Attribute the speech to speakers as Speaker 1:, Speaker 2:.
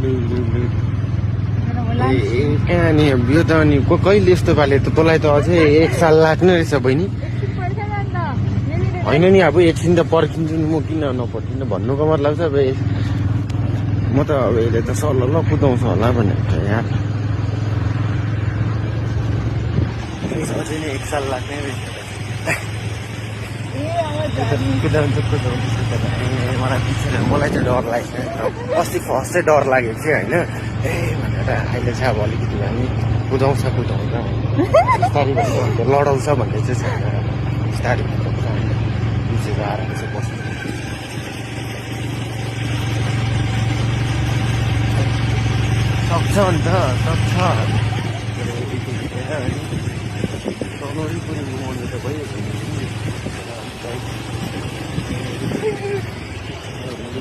Speaker 1: कहाँ नि यो त अनि कहिले यस्तो पाले त तँलाई त अझै 1 साल लाग्ने रहेछ बहिनी होइन नि अब एकछिन त पर्खिन्छु नि म किन नपर्खिनु भन्नुको मतलब चाहिँ अब म त अब यसले त सल्ल कुदाउँछ होला भनेको यार अझै नै 1 साल लाग्ने रहेछ मलाई चाहिँ डर लाग्छ अस्ति फर्स्ट चाहिँ डर लागेको थियो होइन भनेर अहिले चाहिँ अब अलिकति भए पनि कुदाउँछ बिस्तारै भन्नु लडाउँछ भन्ने चाहिँ छैन बिस्तारै कुदाउँछ बुझेर आएर चाहिँ बस्नु सक्छ अन्त सक्छ घुमाउनु त भइहाल्छ